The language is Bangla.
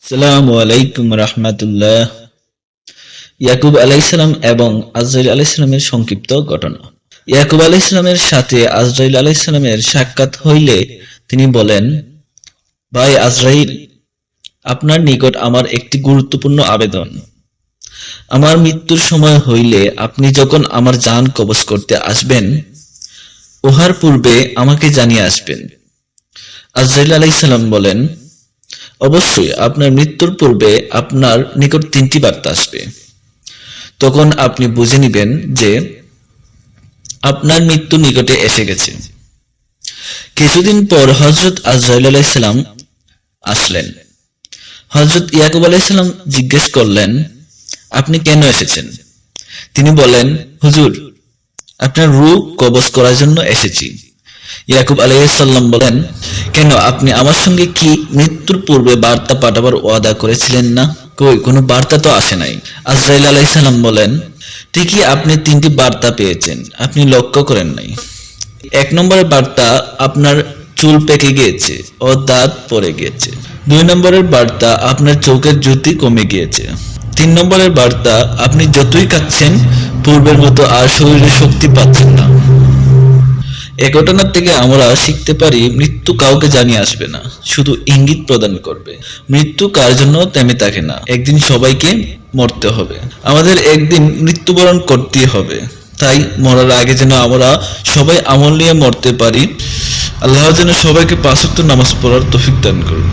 আসসালামু আলাইকুম রাহমাতুল্লাহ। ইয়াকুব আলাইহিসসালাম এবং আজরাইল আলাইহিসসালামের সংক্ষিপ্ত ঘটনা। ইয়াকুব আলাইহিসসালামের সাথে আজরাইল আলাইহিসসালামের সাক্ষাৎ হইলে তিনি বলেন, ভাই আজরাইল, আপনার নিকট আমার একটি গুরুত্বপূর্ণ আবেদন। আমার মৃত্যুর সময় হইলে আপনি যখন আমার জান কবজ করতে আসবেন, উহার পূর্বে আমাকে জানিয়ে আসবেন। আজরাইল আলাইহিসসালাম বলেন, অবশ্যই আপনার মৃত্যুর পূর্বে আপনার নিকট 3টি বার্তা আসবে। তখন আপনি বুঝে নিবেন যে আপনার মৃত্যু নিকটে এসে গেছে। কিছুদিন পর হযরত আজরাইল আলাইহিস সালাম আসলেন। হযরত ইয়াকুব আলাইহিস সালাম জিজ্ঞেস করলেন, আপনি কেন এসেছেন? তিনি বলেন, হুজুর, আপনার রূহ কবজ করার জন্য এসেছি। ইয়াকুব আলাইহিস সালাম বলেন, কেন, আপনি আমার সঙ্গে কি মৃত্যুর পূর্বে বার্তা পাঠাবার ওয়াদা করেছিলেন না? কই, কোনো বার্তা তো আসে নাই। আজরাইল আলাইহিস সালাম বলেন, ঠিকই, আপনি 3টি বার্তা পেয়েছেন, আপনি লক্ষ্য করেন নাই। 1 নম্বরের বার্তা, আপনার চুল পেকে গিয়েছে ও দাঁত পড়ে গিয়েছে। 2 নম্বরের বার্তা, আপনার চোখের জ্যোতি কমে গিয়েছে। 3 নম্বরের বার্তা, আপনি যতই কাঁদছেন পূর্বের মতো আর শরীরে শক্তি পাচ্ছেন না। এ ঘটনা থেকে আমরা শিখতে পারি, মৃত্যু কাউকে জানিয়ে আসবে না, শুধু ইঙ্গিত প্রদান করবে। মৃত্যু কার জন্য থেমে থাকে না, একদিন সবাইকে মরতে হবে। আমাদের একদিন মৃত্যুবরণ করতেই হবে। তাই মরার আগে যেন আমরা সবাই আমল নিয়ে মরতে পারি। আল্লাহ যেন সবাইকে 5 ওয়াক্ত নামাজ পড়ার তৌফিক দান করুন।